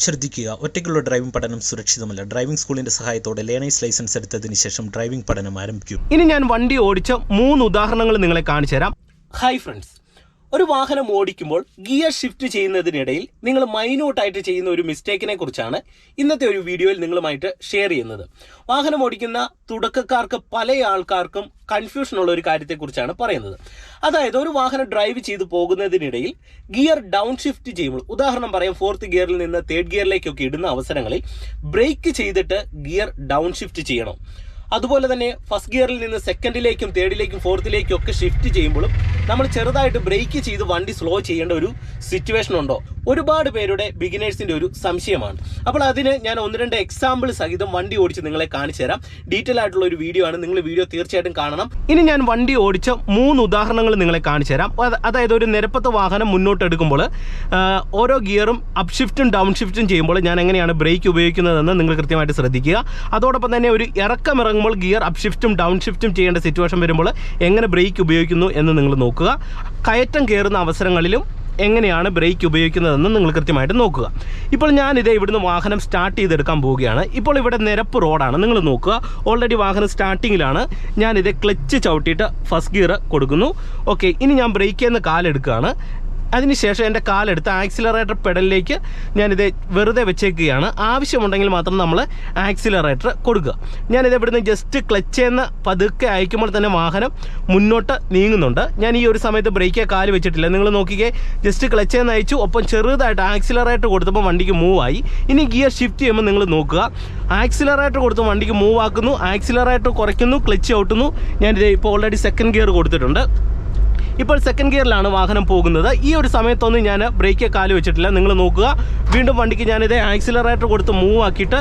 ശ്രദ്ധിക്കുക, ഒറ്റയ്ക്കുള്ള ഡ്രൈവിംഗ് പഠനം സുരക്ഷിതമല്ല. ഡ്രൈവിംഗ് സ്കൂളിന്റെ സഹായത്തോടെ ലേണേഴ്സ് ലൈസൻസ് എടുത്തതിന് ശേഷം ഡ്രൈവിംഗ് പഠനം ആരംഭിക്കും. ഇനി ഞാൻ വണ്ടി ഓടിച്ച 3 ഉദാഹരണങ്ങൾ നിങ്ങളെ കാണിച്ചു തരാം. ഹായ് ഫ്രണ്ട്സ്, ഒരു വാഹനം ഓടിക്കുമ്പോൾ ഗിയർ ഷിഫ്റ്റ് ചെയ്യുന്നതിനിടയിൽ നിങ്ങൾ മൈന്യൂട്ടായിട്ട് ചെയ്യുന്ന ഒരു മിസ്റ്റേക്കിനെ കുറിച്ചാണ് ഇന്നത്തെ ഒരു വീഡിയോയിൽ നിങ്ങളുമായിട്ട് ഷെയർ ചെയ്യുന്നത്. വാഹനം ഓടിക്കുന്ന തുടക്കക്കാർക്ക് പല ആൾക്കാർക്കും കൺഫ്യൂഷനുള്ള ഒരു കാര്യത്തെക്കുറിച്ചാണ് പറയുന്നത്. അതായത് ഒരു വാഹനം ഡ്രൈവ് ചെയ്ത് പോകുന്നതിനിടയിൽ ഗിയർ ഡൗൺ ഷിഫ്റ്റ് ചെയ്യുമ്പോൾ, ഉദാഹരണം പറയാം, 4th ഗിയറിൽ നിന്ന് 3rd ഗിയറിലേക്കൊക്കെ ഇടുന്ന അവസരങ്ങളിൽ ബ്രേക്ക് ചെയ്തിട്ട് ഗിയർ ഡൗൺ ഷിഫ്റ്റ് ചെയ്യണം. അതുപോലെ തന്നെ ഫസ്റ്റ് ഗിയറിൽ നിന്ന് 2ലേക്കും 3ലേക്കും 4ലേക്കും ഒക്കെ ഷിഫ്റ്റ് ചെയ്യുമ്പോഴും നമ്മൾ ചെറുതായിട്ട് ബ്രേക്ക് ചെയ്ത് വണ്ടി സ്ലോ ചെയ്യേണ്ട ഒരു സിറ്റുവേഷൻ ഉണ്ടോ? ഒരുപാട് പേരുടെ ബിഗിനേഴ്സിന്റെ ഒരു സംശയമാണ്. അപ്പോൾ അതിന് ഞാൻ 1-2 എക്സാമ്പിൾ സഹിതം വണ്ടി ഓടിച്ച് നിങ്ങളെ കാണിച്ചു തരാം. ഡീറ്റെയിൽ ആയിട്ടുള്ള ഒരു വീഡിയോ ആണ്, നിങ്ങൾ വീഡിയോ തീർച്ചയായിട്ടും കാണണം. ഇനി ഞാൻ വണ്ടി ഓടിച്ച 3 ഉദാഹരണങ്ങൾ നിങ്ങളെ കാണിച്ചു തരാം. അതായത് ഒരു നിരപ്പത്ത് വാഹനം മുന്നോട്ട് എടുക്കുമ്പോൾ ഓരോ ഗിയറും അപ്പ് ഷിഫ്റ്റും ഡൗൺ ഷിഫ്റ്റും ചെയ്യുമ്പോൾ ഞാൻ എങ്ങനെയാണ് ബ്രേക്ക് ഉപയോഗിക്കുന്നതെന്ന് നിങ്ങൾ കൃത്യമായിട്ട് ശ്രദ്ധിക്കുക. അതോടൊപ്പം തന്നെ ഒരു ഇറക്കമിറങ്ങുമ്പോൾ ഗിയർ അപ്പ് ഷിഫ്റ്റും ഡൗൺ ഷിഫ്റ്റും ചെയ്യേണ്ട സിറ്റുവേഷൻ വരുമ്പോൾ എങ്ങനെ ബ്രേക്ക് ഉപയോഗിക്കുന്നു എന്ന് നിങ്ങൾ നോക്കുക. കയറ്റം കയറുന്ന അവസരങ്ങളിലും എങ്ങനെയാണ് ബ്രേക്ക് ഉപയോഗിക്കുന്നതെന്ന് നിങ്ങൾ കൃത്യമായിട്ട് നോക്കുക. ഇപ്പോൾ ഞാനിതേ ഇവിടുന്ന് വാഹനം സ്റ്റാർട്ട് ചെയ്തെടുക്കാൻ പോവുകയാണ്. ഇപ്പോൾ ഇവിടെ നിരപ്പ് റോഡാണ്, നിങ്ങൾ നോക്കുക. ഓൾറെഡി വാഹനം സ്റ്റാർട്ടിങ്ങിലാണ്. ഞാനിതേ ക്ലച്ച് ചവിട്ടിയിട്ട് ഫസ്റ്റ് ഗിയർ കൊടുക്കുന്നു. ഓക്കെ, ഇനി ഞാൻ ബ്രേക്കിൽ നിന്ന് കാലെടുക്കുകയാണ്. അതിനുശേഷം എൻ്റെ കാലെടുത്ത് ആക്സിലറേറ്റർ പെഡലിലേക്ക് ഞാനിത് വെറുതെ വെച്ചേക്കുകയാണ്. ആവശ്യമുണ്ടെങ്കിൽ മാത്രം നമ്മൾ ആക്സിലറേറ്റർ കൊടുക്കുക. ഞാനിത് ഇവിടുന്ന് ജസ്റ്റ് ക്ലച്ചേന്ന് പതുക്കെ അയക്കുമ്പോൾ തന്നെ വാഹനം മുന്നോട്ട് നീങ്ങുന്നുണ്ട്. ഞാൻ ഈ ഒരു സമയത്ത് ബ്രേക്കേ കാല് വെച്ചിട്ടില്ല. നിങ്ങൾ നോക്കിക്കേ, ജസ്റ്റ് ക്ലച്ചേന്ന് അയച്ചു, ഒപ്പം ചെറുതായിട്ട് ആക്സിലറേറ്റർ കൊടുത്തപ്പോൾ വണ്ടിക്ക് മൂവായി. ഇനി ഗിയർ ഷിഫ്റ്റ് ചെയ്യുമ്പോൾ നിങ്ങൾ നോക്കുക, ആക്സിലറേറ്റർ കൊടുത്ത് വണ്ടിക്ക് മൂവ് ആക്കുന്നു, ആക്സിലറേറ്റർ കുറയ്ക്കുന്നു, ക്ലച്ച് ഔട്ടുന്നു. ഞാനിത് ഇപ്പോൾ ഓൾറെഡി 2nd ഗിയർ കൊടുത്തിട്ടുണ്ട്. ഇപ്പോൾ 2nd ഗിയറിലാണ് വാഹനം പോകുന്നത്. ഈ ഒരു സമയത്തൊന്നും ഞാൻ ബ്രേക്ക് കാല് വെച്ചിട്ടില്ല. നിങ്ങൾ നോക്കുക, വീണ്ടും വണ്ടിക്ക് ഞാനിത് ആക്സിലറേറ്റർ കൊടുത്ത് മൂവ് ആക്കിയിട്ട്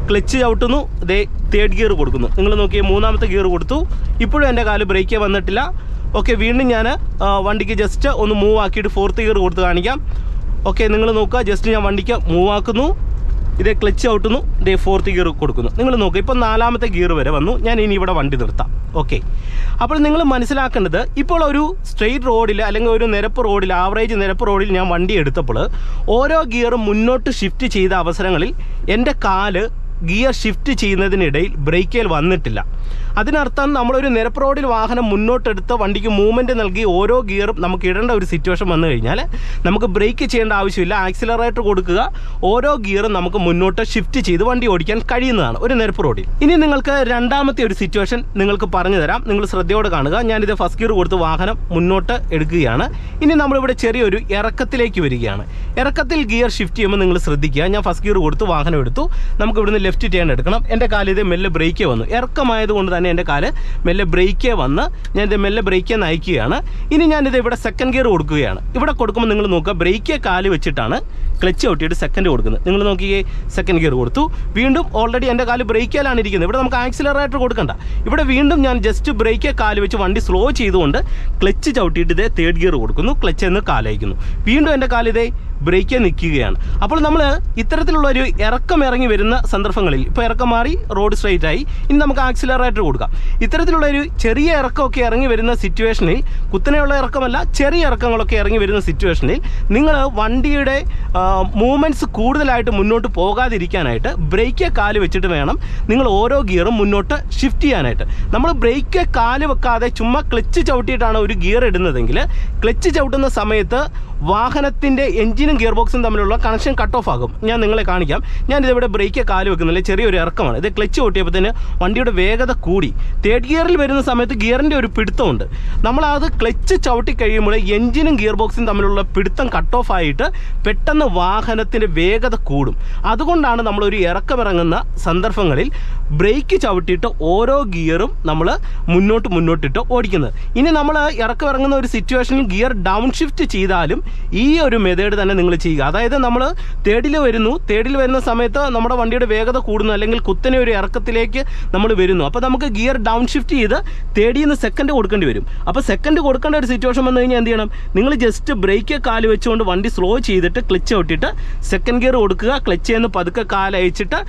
ക്ലച്ച് ചവിട്ടുന്നു, ഇതേ 3rd ഗിയർ കൊടുക്കുന്നു. നിങ്ങൾ നോക്കിയേ, 3ാമത്തെ ഗിയർ കൊടുത്തു. ഇപ്പോഴും എൻ്റെ കാല് ബ്രേക്ക് വന്നിട്ടില്ല. ഓക്കെ, വീണ്ടും ഞാൻ വണ്ടിക്ക് ജസ്റ്റ് ഒന്ന് മൂവ് ആക്കിയിട്ട് 4th ഗിയർ കൊടുത്ത് കാണിക്കാം. ഓക്കെ, നിങ്ങൾ നോക്കുക, ജസ്റ്റ് ഞാൻ വണ്ടിക്ക് മൂവ് ആക്കുന്നു, ഇതേ ക്ലച്ച് ഔട്ടുന്നു, ഇതേ 4th ഗിയർ കൊടുക്കുന്നു. നിങ്ങൾ നോക്കുക, ഇപ്പോൾ 4ാമത്തെ ഗിയർ വരെ വന്നു. ഞാൻ ഇനി ഇവിടെ വണ്ടി നിർത്താം. ഓക്കെ, അപ്പോൾ നിങ്ങൾ മനസ്സിലാക്കേണ്ടത്, ഇപ്പോൾ ഒരു സ്ട്രെയിറ്റ് റോഡിൽ അല്ലെങ്കിൽ ഒരു നിരപ്പ് റോഡിൽ, ആവറേജ് നിരപ്പ് റോഡിൽ ഞാൻ വണ്ടി എടുത്തപ്പോൾ ഓരോ ഗിയറും മുന്നോട്ട് ഷിഫ്റ്റ് ചെയ്ത അവസരങ്ങളിൽ എൻ്റെ കാല് ഗിയർ ഷിഫ്റ്റ് ചെയ്യുന്നതിനിടയിൽ ബ്രേക്കിൽ വന്നിട്ടില്ല. അതിനർത്ഥം നമ്മളൊരു നിരപ്പ് റോഡിൽ വാഹനം മുന്നോട്ടെടുത്ത് വണ്ടിക്ക് മൂവ്മെൻറ്റ് നൽകി ഓരോ ഗിയറും നമുക്ക് ഇടേണ്ട ഒരു സിറ്റുവേഷൻ വന്നു കഴിഞ്ഞാൽ നമുക്ക് ബ്രേക്ക് ചെയ്യേണ്ട ആവശ്യമില്ല. ആക്സിലറേറ്റർ കൊടുക്കുക, ഓരോ ഗിയറും നമുക്ക് മുന്നോട്ട് ഷിഫ്റ്റ് ചെയ്ത് വണ്ടി ഓടിക്കാൻ കഴിയുന്നതാണ് ഒരു നിരപ്പ് റോഡിൽ. ഇനി നിങ്ങൾക്ക് രണ്ടാമത്തെ ഒരു സിറ്റുവേഷൻ നിങ്ങൾക്ക് പറഞ്ഞു തരാം, നിങ്ങൾ ശ്രദ്ധയോടെ കാണുക. ഞാനിത് ഫസ്റ്റ് ഗിയർ കൊടുത്ത് വാഹനം മുന്നോട്ട് എടുക്കുകയാണ്. ഇനി നമ്മളിവിടെ ചെറിയൊരു ഇറക്കത്തിലേക്ക് വരികയാണ്. ഇറക്കത്തിൽ ഗിയർ ഷിഫ്റ്റ് ചെയ്യുമ്പോൾ നിങ്ങൾ ശ്രദ്ധിക്കുക, ഞാൻ ഫസ്റ്റ് ഗിയർ കൊടുത്ത് വാഹനം എടുത്തു. നമുക്ക് ഇവിടുന്ന് ലെഫ്റ്റ് ടേൺ എടുക്കണം. എൻ്റെ കാല് ഇത് മെല്ലെ ബ്രേക്ക് വന്നു. ഇറക്കമായതുകൊണ്ട് തന്നെ എൻ്റെ കാല് മെല്ലെ ബ്രേക്കേ വന്ന് ഞാനിത് മെല്ലെ ബ്രേക്കേ നയിക്കുകയാണ്. ഇനി ഞാനിത് ഇവിടെ 2nd ഗിയർ കൊടുക്കുകയാണ്. ഇവിടെ കൊടുക്കുമ്പോൾ നിങ്ങൾ നോക്കുക, ബ്രേക്കേ കാല് വെച്ചിട്ടാണ് ക്ലച്ച് ഔട്ടിയിട്ട് 2nd കൊടുക്കുന്നത്. നിങ്ങൾ നോക്കിയേ, 2nd ഗിയർ കൊടുത്തു. വീണ്ടും ഓൾറെഡി എൻ്റെ കാല് ബ്രേക്കിലാണ് ഇരിക്കുന്നത്. ഇവിടെ നമുക്ക് ആക്സിലറേറ്റർ കൊടുക്കണ്ട. ഇവിടെ വീണ്ടും ഞാൻ ജസ്റ്റ് ബ്രേക്കേ കാല് വെച്ച് വണ്ടി സ്ലോ ചെയ്തുകൊണ്ട് ക്ലച്ച് ചവിട്ടിയിട്ട് ഇതേ 3rd ഗിയർ കൊടുക്കുന്നു, ക്ലച്ച് എന്ന് കാലയക്കുന്നു. വീണ്ടും എൻ്റെ കാലിതേ ബ്രേക്കേ നിൽക്കുകയാണ്. അപ്പോൾ നമ്മൾ ഇത്തരത്തിലുള്ള ഒരു ഇറക്കം ഇറങ്ങി വരുന്ന സന്ദർഭങ്ങളിൽ, ഇപ്പോൾ ഇറക്കം മാറി റോഡ് സ്ട്രെയിറ്റ് ആയി, ഇനി നമുക്ക് ആക്സിലറേറ്റർ കൊടുക്കാം. ഇത്തരത്തിലുള്ള ഒരു ചെറിയ ഇറക്കമൊക്കെ ഇറങ്ങി വരുന്ന സിറ്റുവേഷനിൽ, കുത്തനെയുള്ള ഇറക്കമല്ല, ചെറിയ ഇറക്കങ്ങളൊക്കെ ഇറങ്ങി വരുന്ന സിറ്റുവേഷനിൽ നിങ്ങൾ വണ്ടിയുടെ മൂവ്മെൻറ്റ്സ് കൂടുതലായിട്ട് മുന്നോട്ട് പോകാതിരിക്കാനായിട്ട് ബ്രേക്കേ കാല് വെച്ചിട്ട് വേണം നിങ്ങൾ ഓരോ ഗിയറും മുന്നോട്ട് ഷിഫ്റ്റ് ചെയ്യാനായിട്ട്. നമ്മൾ ബ്രേക്കേ കാല് വെക്കാതെ ചുമ്മാ ക്ലച്ച് ചവിട്ടിയിട്ടാണ് ഒരു ഗിയർ ഇടുന്നതെങ്കിൽ ക്ലച്ച് ചവിട്ടുന്ന സമയത്ത് വാഹനത്തിൻ്റെ എഞ്ചിനും ഗിയർ ബോക്സും തമ്മിലുള്ള കണക്ഷൻ കട്ട് ഓഫ് ആകും. ഞാൻ നിങ്ങളെ കാണിക്കാം. ഞാനിതിവിടെ ബ്രേക്കേ കാല് വെക്കുന്നില്ല, ചെറിയൊരു ഇറക്കമാണ്. ഇത് ക്ലച്ച് ഓട്ടിയപ്പോഴത്തേന് വണ്ടിയുടെ വേഗത കൂടി. 3rd ഗിയറിൽ വരുന്ന സമയത്ത് ഗിയറിൻ്റെ ഒരു പിടുത്തമുണ്ട്. നമ്മളത് ക്ലച്ച് ചവിട്ടി കഴിയുമ്പോൾ എഞ്ചിനും ഗിയർ ബോക്സും തമ്മിലുള്ള പിടുത്തം കട്ട് ഓഫ് ആയിട്ട് പെട്ടെന്ന് വാഹനത്തിൻ്റെ വേഗത കൂടും. അതുകൊണ്ടാണ് നമ്മളൊരു ഇറക്കമിറങ്ങുന്ന സന്ദർഭങ്ങളിൽ ബ്രേക്ക് ചവിട്ടിയിട്ട് ഓരോ ഗിയറും നമ്മൾ മുന്നോട്ടിട്ട് ഓടിക്കുന്നത്. ഇനി നമ്മൾ ഇറക്കമിറങ്ങുന്ന ഒരു സിറ്റുവേഷനിൽ ഗിയർ ഡൗൺ ഷിഫ്റ്റ് ചെയ്താലും ഈ ഒരു മെത്തേഡ് തന്നെ നിങ്ങൾ ചെയ്യുക. അതായത് നമ്മൾ 3rd വരുന്ന സമയത്ത് നമ്മുടെ വണ്ടിയുടെ വേഗത കൂടുന്നു, അല്ലെങ്കിൽ കുത്തനെ ഒരു ഇറക്കത്തിലേക്ക് നമ്മൾ വരുന്നു. അപ്പോൾ നമുക്ക് ഗിയർ ഡൗൺ ഷിഫ്റ്റ് ചെയ്ത് 3rd നിന്ന് 2nd കൊടുക്കേണ്ടി വരും. അപ്പോൾ 2nd കൊടുക്കേണ്ട ഒരു സിറ്റുവേഷൻ വന്നു കഴിഞ്ഞാൽ എന്ത് ചെയ്യണം? നിങ്ങൾ ജസ്റ്റ് ബ്രേക്ക് കാല് വെച്ചുകൊണ്ട് വണ്ടി സ്ലോ ചെയ്തിട്ട് ക്ലച്ച് ഔട്ടിട്ട് 2nd ഗിയർ കൊടുക്കുക, ക്ലച്ച് നിന്ന് പതുക്കെ കാലയച്ചിട്ട്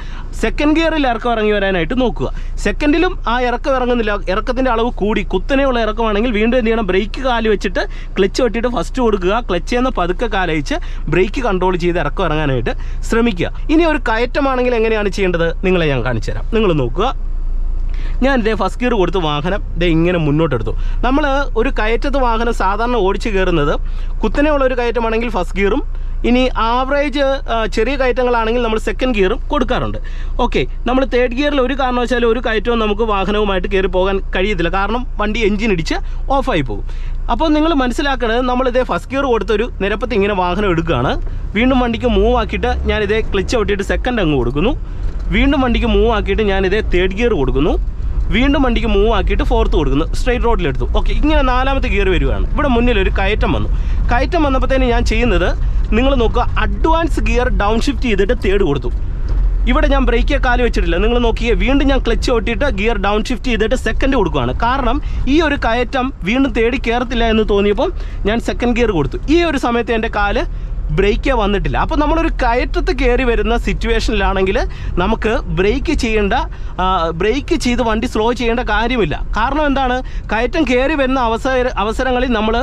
2nd ഗിയറിൽ ഇറക്കം ഇറങ്ങി വരാനായിട്ട് നോക്കുക. 2nd ആ ഇറക്കം ഇറങ്ങുന്നില്ല, ഇറക്കത്തിൻ്റെ അളവ് കൂടി കുത്തനെയുള്ള ഇറക്കമാണെങ്കിൽ വീണ്ടും എന്ത് ചെയ്യണം? ബ്രേക്ക് കാല് വെച്ചിട്ട് ക്ലച്ച് ഔട്ടിട്ട് ഫസ്റ്റ് കൊടുക്കുക, ക്ലച്ച് ക്ലച്ചെന്ന് പതുക്കെ കാലയിച്ച് ബ്രേക്ക് കൺട്രോൾ ചെയ്ത് ഇറക്കം ഇറങ്ങാനായിട്ട് ശ്രമിക്കുക. ഇനി ഒരു കയറ്റമാണെങ്കിൽ എങ്ങനെയാണ് ചെയ്യേണ്ടത് നിങ്ങളെ ഞാൻ കാണിച്ചു തരാം. നിങ്ങൾ നോക്കുക. ഞാൻ ഇതേ ഫസ്റ്റ് ഗിയർ കൊടുത്ത് വാഹനം ഇങ്ങനെ മുന്നോട്ടെടുത്തു. നമ്മൾ ഒരു കയറ്റത്ത് വാഹനം സാധാരണ ഓടിച്ച് കയറുന്നത് കുത്തനെയുള്ള ഒരു കയറ്റമാണെങ്കിൽ ഫസ്റ്റ് ഗിയറും, ഇനി ആവറേജ് ചെറിയ കയറ്റങ്ങളാണെങ്കിൽ നമ്മൾ സെക്കൻഡ് ഗിയറും കൊടുക്കാറുണ്ട്. ഓക്കെ, നമ്മൾ തേർഡ് ഗിയറിൽ ഒരു കാരണവശാലും ഒരു കയറ്റവും നമുക്ക് വാഹനവുമായിട്ട് കയറി പോകാൻ കഴിയത്തില്ല. കാരണം വണ്ടി എഞ്ചിൻ ഇടിച്ച് ഓഫായി പോകും. അപ്പോൾ നിങ്ങൾ മനസ്സിലാക്കണത്, നമ്മളിതേ ഫസ്റ്റ് ഗിയർ കൊടുത്തൊരു നിരപ്പത്ത് ഇങ്ങനെ വാഹനം എടുക്കുകയാണ്. വീണ്ടും വണ്ടിക്ക് മൂവ് ആക്കിയിട്ട് ഞാനിതേ ക്ലച്ച് ഔട്ടിയിട്ട് സെക്കൻഡ് അങ്ങ് കൊടുക്കുന്നു. വീണ്ടും വണ്ടിക്ക് മൂവ് ആക്കിയിട്ട് ഞാനിതേ തേർഡ് ഗിയർ കൊടുക്കുന്നു. വീണ്ടും വണ്ടിക്ക് മൂവ് ആക്കിയിട്ട് ഫോർത്ത് കൊടുക്കുന്നു. സ്ട്രെയിറ്റ് റോഡിലെടുത്തു. ഓക്കെ, ഇങ്ങനെ നാലാമത്തെ ഗിയർ വരികയാണ്. ഇവിടെ മുന്നിലൊരു കയറ്റം വന്നു. കയറ്റം വന്നപ്പോഴത്തേന് ഞാൻ ചെയ്യുന്നത്, നിങ്ങൾ നോക്കുക, അഡ്വാൻസ് ഗിയർ ഡൗൺ ഷിഫ്റ്റ് ചെയ്തിട്ട് തേർഡ് കൊടുത്തു. ഇവിടെ ഞാൻ ബ്രേക്ക് കാല് വെച്ചിട്ടില്ല. നിങ്ങൾ നോക്കിയേ, വീണ്ടും ഞാൻ ക്ലച്ച് ഓട്ടിയിട്ട് ഗിയർ ഡൗൺ ഷിഫ്റ്റ് ചെയ്തിട്ട് സെക്കൻഡ് കൊടുക്കുകയാണ്. കാരണം ഈ ഒരു കയറ്റം വീണ്ടും തേടി കയറത്തില്ല എന്ന് തോന്നിയപ്പോൾ ഞാൻ സെക്കൻഡ് ഗിയർ കൊടുത്തു. ഈ ഒരു സമയത്ത് എൻ്റെ കാല് ബ്രേക്കേ വന്നിട്ടില്ല. അപ്പോൾ നമ്മളൊരു കയറ്റത്ത് കയറി വരുന്ന സിറ്റുവേഷനിലാണെങ്കിൽ നമുക്ക് ബ്രേക്ക് ചെയ്ത് വണ്ടി സ്ലോ ചെയ്യേണ്ട കാര്യമില്ല. കാരണം എന്താണ്, കയറ്റം കയറി വരുന്ന അവസരങ്ങളിൽ നമ്മൾ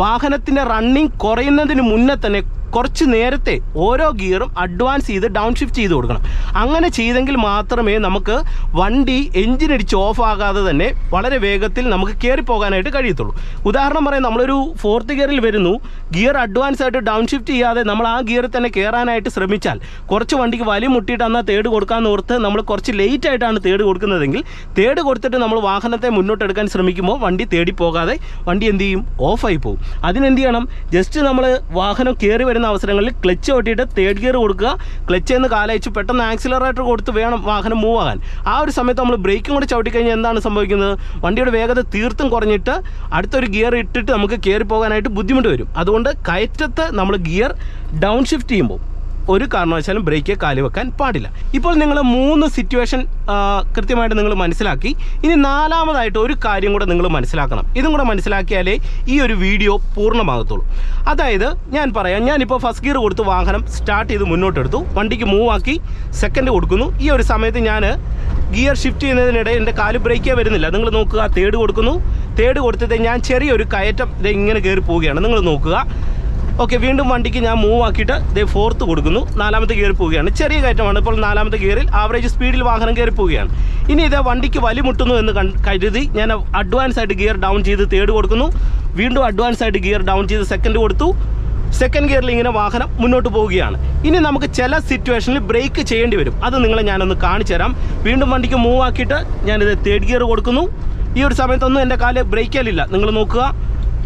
വാഹനത്തിൻ്റെ റണ്ണിങ് കുറയുന്നതിന് മുന്നേ തന്നെ കുറച്ച് നേരത്തെ ഓരോ ഗിയറും അഡ്വാൻസ് ചെയ്ത് ഡൗൺ ഷിഫ്റ്റ് ചെയ്ത് കൊടുക്കണം. അങ്ങനെ ചെയ്തെങ്കിൽ മാത്രമേ നമുക്ക് വണ്ടി എഞ്ചിൻ ഇടിച്ച് ഓഫ് ആകാതെ തന്നെ വളരെ വേഗത്തിൽ നമുക്ക് കയറി പോകാനായിട്ട് കഴിയത്തുള്ളൂ. ഉദാഹരണം പറയാം, നമ്മളൊരു ഫോർത്ത് ഗിയറിൽ വരുന്നു, ഗിയർ അഡ്വാൻസ് ആയിട്ട് ഡൗൺ ഷിഫ്റ്റ് ചെയ്യാതെ നമ്മൾ ആ ഗിയറിൽ തന്നെ കയറാനായിട്ട് ശ്രമിച്ചാൽ കുറച്ച് വണ്ടിക്ക് വലി മുട്ടിയിട്ട് എന്നാൽ തേർഡ് കൊടുക്കാമെന്ന് ഓർത്ത് നമ്മൾ കുറച്ച് ലേറ്റ് ആയിട്ടാണ് തേർഡ് കൊടുക്കുന്നതെങ്കിൽ തേർഡ് കൊടുത്തിട്ട് നമ്മൾ വാഹനത്തെ മുന്നോട്ടെടുക്കാൻ ശ്രമിക്കുമ്പോൾ വണ്ടി തേടി പോകാതെ വണ്ടി എന്ത് ചെയ്യും, ഓഫായി പോകും. അതിനെന്ത് ചെയ്യണം, ജസ്റ്റ് നമ്മൾ വാഹനം കയറി വരുന്ന അവസരങ്ങളിൽ ക്ലച്ച് ഓട്ടിയിട്ട് തേർഡ് ഗിയർ കൊടുക്കുക. ക്ലച്ച് എന്ന് കാലയച്ച് പെട്ടെന്ന് ആക്സിലറേറ്റർ കൊടുത്ത് വേണം വാഹനം മൂവ് ആകാൻ. ആ ഒരു സമയത്ത് നമ്മൾ ബ്രേക്കും കൂടെ ചവിട്ടിക്കഴിഞ്ഞാൽ എന്താണ് സംഭവിക്കുന്നത്, വണ്ടിയുടെ വേഗത തീർത്തും കുറഞ്ഞിട്ട് അടുത്തൊരു ഗിയർ ഇട്ടിട്ട് നമുക്ക് കയറി പോകാനായിട്ട് ബുദ്ധിമുട്ട് വരും. അതുകൊണ്ട് കയറ്റത്ത് നമ്മൾ ഗിയർ ഡൗൺ ഷിഫ്റ്റ് ചെയ്യുമ്പോൾ ഒരു കാരണവശാലും ബ്രേക്ക് കാല് വെക്കാൻ പാടില്ല. ഇപ്പോൾ നിങ്ങൾ 3 സിറ്റുവേഷൻ കൃത്യമായിട്ട് നിങ്ങൾ മനസ്സിലാക്കി. ഇനി നാലാമതായിട്ട് ഒരു കാര്യം കൂടെ നിങ്ങൾ മനസ്സിലാക്കണം. ഇതും കൂടെ മനസ്സിലാക്കിയാലേ ഈ ഒരു വീഡിയോ പൂർണ്ണമാകത്തുള്ളൂ. അതായത് ഞാൻ പറയാം, ഞാനിപ്പോൾ ഫസ്റ്റ് ഗിയർ കൊടുത്ത് വാഹനം സ്റ്റാർട്ട് ചെയ്ത് മുന്നോട്ടെടുത്തു. വണ്ടിക്ക് മൂവ് ആക്കി സെക്കൻഡ് കൊടുക്കുന്നു. ഈ ഒരു സമയത്ത് ഞാൻ ഗിയർ ഷിഫ്റ്റ് ചെയ്യുന്നതിനിടെ എൻ്റെ കാല് ബ്രേക്കേ വരുന്നില്ല. നിങ്ങൾ നോക്കുക, തേർഡ് കൊടുക്കുന്നു. തേർഡ് കൊടുത്തിട്ട് ഞാൻ ചെറിയൊരു കയറ്റം ഇങ്ങനെ കയറി പോവുകയാണ്. നിങ്ങൾ നോക്കുക. ഓക്കെ, വീണ്ടും വണ്ടിക്ക് ഞാൻ മൂവ് ആക്കിയിട്ട് ഫോർത്ത് കൊടുക്കുന്നു. നാലാമത്തെ ഗിയർ പോവുകയാണ്. ചെറിയ കയറ്റമാണ്. ഇപ്പോൾ നാലാമത്തെ ഗിയറിൽ ആവറേജ് സ്പീഡിൽ വാഹനം കയറി പോവുകയാണ്. ഇനി ഇത് വണ്ടിക്ക് വലിമുട്ടുന്നു എന്ന് കരുതി ഞാൻ അഡ്വാൻസ് ആയിട്ട് ഗിയർ ഡൗൺ ചെയ്ത് തേർഡ് കൊടുക്കുന്നു. വീണ്ടും അഡ്വാൻസ് ആയിട്ട് ഗിയർ ഡൗൺ ചെയ്ത് സെക്കൻഡ് കൊടുത്തു. സെക്കൻഡ് ഗിയറിൽ ഇങ്ങനെ വാഹനം മുന്നോട്ട് പോവുകയാണ്. ഇനി നമുക്ക് ചില സിറ്റുവേഷനിൽ ബ്രേക്ക് ചെയ്യേണ്ടി വരും. അത് നിങ്ങളെ ഞാനൊന്ന് കാണിച്ചു തരാം. വീണ്ടും വണ്ടിക്ക് മൂവ് ആക്കിയിട്ട് ഞാനിത് തേർഡ് ഗിയർ കൊടുക്കുന്നു. ഈ ഒരു സമയത്തൊന്നും എൻ്റെ കാല് ബ്രേക്കിലില്ല. നിങ്ങൾ നോക്കുക.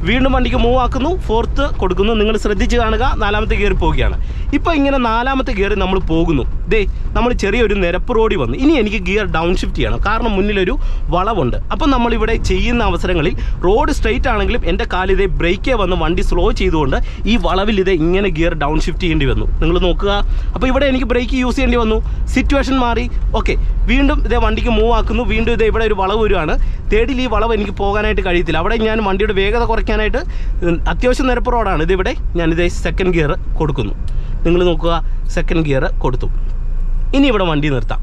വീണ്ടും വണ്ടിക്ക് മൂവ് ആക്കുന്നു, ഫോർത്ത് കൊടുക്കുന്നു. നിങ്ങൾ ശ്രദ്ധിച്ച് കാണുക, നാലാമത്തെ ഗിയർ പോവുകയാണ്. ഇപ്പോൾ ഇങ്ങനെ നാലാമത്തെ ഗിയറിൽ നമ്മൾ പോകുന്നു. നമ്മൾ ചെറിയൊരു നിരപ്പ് റോഡിൽ വന്നു. ഇനി എനിക്ക് ഗിയർ ഡൗൺ ഷിഫ്റ്റ് ചെയ്യണം. കാരണം മുന്നിലൊരു വളവുണ്ട്. അപ്പം നമ്മളിവിടെ ചെയ്യുന്ന അവസരങ്ങളിൽ റോഡ് സ്ട്രെയിറ്റ് ആണെങ്കിലും എൻ്റെ കാലിതേ ബ്രേക്കേ വന്ന് വണ്ടി സ്ലോ ചെയ്തുകൊണ്ട് ഈ വളവിൽ ഇങ്ങനെ ഗിയർ ഡൗൺ ഷിഫ്റ്റ് ചെയ്യേണ്ടി വന്നു. നിങ്ങൾ നോക്കുക. അപ്പോൾ ഇവിടെ എനിക്ക് ബ്രേക്ക് യൂസ് ചെയ്യേണ്ടി വന്നു. സിറ്റുവേഷൻ മാറി. ഓക്കെ, വീണ്ടും വണ്ടിക്ക് മൂവ് ആക്കുന്നു. വീണ്ടും ഇവിടെ ഒരു വളവ് വരുവാണ്. തേർഡിൽ ഈ വളവ് എനിക്ക് പോകാനായിട്ട് കഴിയത്തില്ല. അവിടെ ഞാൻ വണ്ടിയുടെ വേഗത കുറയ്ക്കാനായിട്ട് അത്യാവശ്യം നിരപ്പ് റോഡാണ്. ഇതിവിടെ ഞാനിതേ സെക്കൻഡ് ഗിയർ കൊടുക്കുന്നു. നിങ്ങൾ നോക്കുക, സെക്കൻഡ് ഗിയർ കൊടുത്തു. ഇനി ഇവിടെ വണ്ടി നിർത്താം.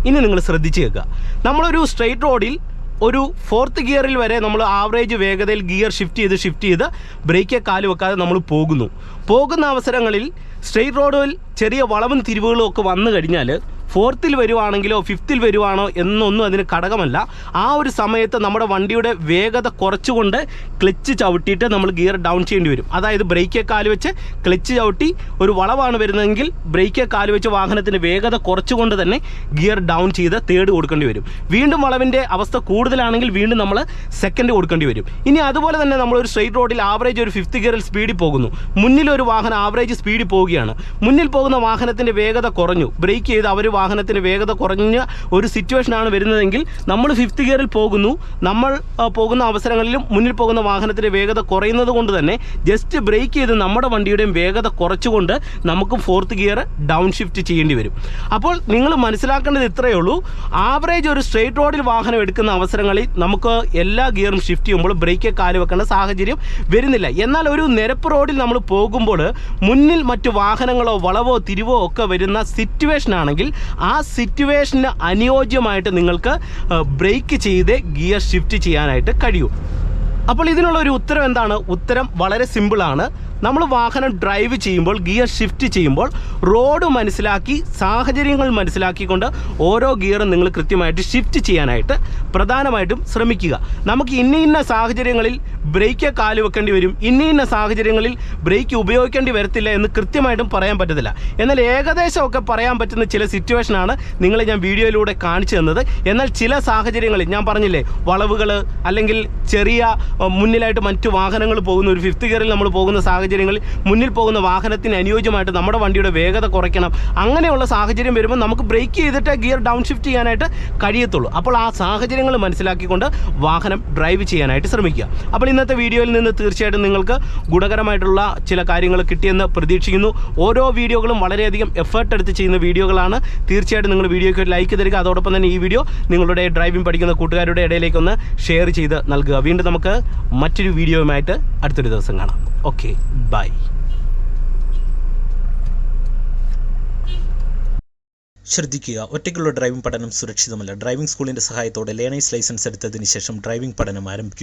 ഇനി നിങ്ങൾ ശ്രദ്ധിച്ച് കേൾക്കുക. നമ്മളൊരു സ്ട്രെയിറ്റ് റോഡിൽ ഒരു ഫോർത്ത് ഗിയറിൽ വരെ നമ്മൾ ആവറേജ് വേഗതയിൽ ഗിയർ ഷിഫ്റ്റ് ചെയ്ത് ബ്രേക്ക് കാല് വെക്കാതെ നമ്മൾ പോകുന്ന അവസരങ്ങളിൽ സ്ട്രെയിറ്റ് റോഡിൽ ചെറിയ വളവും തിരിവുകളും ഒക്കെ വന്നു കഴിഞ്ഞാൽ ഫോർത്തിൽ വരുവാണെങ്കിലോ ഫിഫ്ത്തിൽ വരുവാണോ എന്നൊന്നും അതിന് ഘടകമല്ല. ആ ഒരു സമയത്ത് നമ്മുടെ വണ്ടിയുടെ വേഗത കുറച്ചുകൊണ്ട് ക്ലച്ച് ചവിട്ടിയിട്ട് നമ്മൾ ഗിയർ ഡൗൺ ചെയ്യേണ്ടി വരും. അതായത് ബ്രേക്കേ കാല് വെച്ച് ക്ലച്ച് ചവിട്ടി ഒരു വളവാണ് വരുന്നതെങ്കിൽ ബ്രേക്കേ കാല് വെച്ച് വാഹനത്തിൻ്റെ വേഗത കുറച്ചുകൊണ്ട് തന്നെ ഗിയർ ഡൗൺ ചെയ്ത് തേർഡ് കൊടുക്കേണ്ടി വരും. വീണ്ടും വളവിൻ്റെ അവസ്ഥ കൂടുതലാണെങ്കിൽ വീണ്ടും നമ്മൾ സെക്കൻഡ് കൊടുക്കേണ്ടി വരും. ഇനി അതുപോലെ തന്നെ നമ്മളൊരു സ്ട്രെയിറ്റ് റോഡിൽ ആവറേജ് ഒരു ഫിഫ്ത്ത് ഗിയറിൽ സ്പീഡിൽ പോകുന്നു. മുന്നിലൊരു വാഹനം ആവറേജ് സ്പീഡിൽ പോവുകയാണ്. മുന്നിൽ പോകുന്ന വാഹനത്തിൻ്റെ വേഗത കുറഞ്ഞു. ബ്രേക്ക് ചെയ്ത് അവർ വാഹനത്തിന് വേഗത കുറഞ്ഞ ഒരു സിറ്റുവേഷനാണ് വരുന്നതെങ്കിൽ നമ്മൾ ഫിഫ്ത്ത് ഗിയറിൽ പോകുന്നു. നമ്മൾ പോകുന്ന അവസരങ്ങളിലും മുന്നിൽ പോകുന്ന വാഹനത്തിൻ്റെ വേഗത കുറയുന്നത് കൊണ്ട് തന്നെ ജസ്റ്റ് ബ്രേക്ക് ചെയ്ത് നമ്മുടെ വണ്ടിയുടെയും വേഗത കുറച്ചുകൊണ്ട് നമുക്ക് ഫോർത്ത് ഗിയർ ഡൗൺ ഷിഫ്റ്റ് ചെയ്യേണ്ടി വരും. അപ്പോൾ നിങ്ങൾ മനസ്സിലാക്കേണ്ടത് ഇത്രയേ ഉള്ളൂ. ആവറേജ് ഒരു സ്ട്രെയിറ്റ് റോഡിൽ വാഹനം എടുക്കുന്ന അവസരങ്ങളിൽ നമുക്ക് എല്ലാ ഗിയറും ഷിഫ്റ്റ് ചെയ്യുമ്പോൾ ബ്രേക്ക് കാല് വെക്കേണ്ട സാഹചര്യം വരുന്നില്ല. എന്നാൽ ഒരു നിരപ്പ് റോഡിൽ നമ്മൾ പോകുമ്പോൾ മുന്നിൽ മറ്റു വാഹനങ്ങളോ വളവോ തിരിവോ ഒക്കെ വരുന്ന സിറ്റുവേഷൻ ആണെങ്കിൽ ആ സിറ്റുവേഷന് അനുയോജ്യമായിട്ട് നിങ്ങൾക്ക് ബ്രേക്ക് ചെയ്ത് ഗിയർ ഷിഫ്റ്റ് ചെയ്യാനായിട്ട് കഴിയും. അപ്പോൾ ഇതിനുള്ള ഒരു ഉത്തരം എന്താണ്? ഉത്തരം വളരെ സിമ്പിളാണ്. നമ്മൾ വാഹനം ഡ്രൈവ് ചെയ്യുമ്പോൾ ഗിയർ ഷിഫ്റ്റ് ചെയ്യുമ്പോൾ റോഡ് മനസ്സിലാക്കി സാഹചര്യങ്ങൾ മനസ്സിലാക്കിക്കൊണ്ട് ഓരോ ഗിയറും നിങ്ങൾ കൃത്യമായിട്ട് ഷിഫ്റ്റ് ചെയ്യാനായിട്ട് പ്രധാനമായിട്ടും ശ്രമിക്കുക. നമുക്ക് ഇന്ന സാഹചര്യങ്ങളിൽ ബ്രേക്ക് കാല് വെക്കേണ്ടി വരും, ഇന്ന സാഹചര്യങ്ങളിൽ ബ്രേക്ക് ഉപയോഗിക്കേണ്ടി വരത്തില്ല എന്ന് കൃത്യമായിട്ടും പറയാൻ പറ്റത്തില്ല. എന്നാൽ ഏകദേശമൊക്കെ പറയാൻ പറ്റുന്ന ചില സിറ്റുവേഷനാണ് നിങ്ങളെ ഞാൻ വീഡിയോയിലൂടെ കാണിച്ചു തന്നത്. എന്നാൽ ചില സാഹചര്യങ്ങളിൽ ഞാൻ പറഞ്ഞില്ലേ, വളവുകൾ അല്ലെങ്കിൽ ചെറിയ മുന്നിലായിട്ട് മറ്റു വാഹനങ്ങൾ പോകുന്ന ഒരു 5th ഗിയറിൽ നമ്മൾ പോകുന്ന സാഹചര്യങ്ങളിൽ മുന്നിൽ പോകുന്ന വാഹനത്തിന് അനുയോജ്യമായിട്ട് നമ്മുടെ വണ്ടിയുടെ വേഗത കുറയ്ക്കണം. അങ്ങനെയുള്ള സാഹചര്യം വരുമ്പോൾ നമുക്ക് ബ്രേക്ക് ചെയ്തിട്ട് ഗിയർ ഡൗൺ ഷിഫ്റ്റ് ചെയ്യാനായിട്ട് കഴിയത്തുള്ളൂ. അപ്പോൾ ആ സാഹചര്യങ്ങൾ മനസ്സിലാക്കിക്കൊണ്ട് വാഹനം ഡ്രൈവ് ചെയ്യാനായിട്ട് ശ്രമിക്കുക. അപ്പോൾ ഇന്നത്തെ വീഡിയോയിൽ നിന്ന് തീർച്ചയായിട്ടും നിങ്ങൾക്ക് ഗുണകരമായിട്ടുള്ള ചില കാര്യങ്ങൾ കിട്ടിയെന്ന് പ്രതീക്ഷിക്കുന്നു. ഓരോ വീഡിയോകളും വളരെയധികം എഫേർട്ട് എടുത്ത് ചെയ്യുന്ന വീഡിയോകളാണ്. തീർച്ചയായിട്ടും നിങ്ങൾ വീഡിയോയ്ക്ക് ഒരു ലൈക്ക് തരിക. അതോടൊപ്പം തന്നെ ഈ വീഡിയോ നിങ്ങളുടെ ഡ്രൈവിംഗ് പഠിക്കുന്ന കൂട്ടുകാരുടെ ഇടയിലേക്കൊന്ന് ഷെയർ ചെയ്ത് നൽകുക. വീണ്ടും നമുക്ക് മറ്റൊരു വീഡിയോയുമായിട്ട് അടുത്തൊരു ദിവസം കാണാം. Okay, bye. ശ്രദ്ധിക്കുക, ഒറ്റയ്ക്കുള്ള ഡ്രൈവിംഗ് പഠനം സുരക്ഷിതമല്ല. ഡ്രൈവിംഗ് സ്കൂളിൻ്റെ സഹായത്തോടെ ലേണേഴ്സ് ലൈസൻസ് എടുത്തതിന് ശേഷം ഡ്രൈവിംഗ് പഠനം ആരംഭിക്കുക.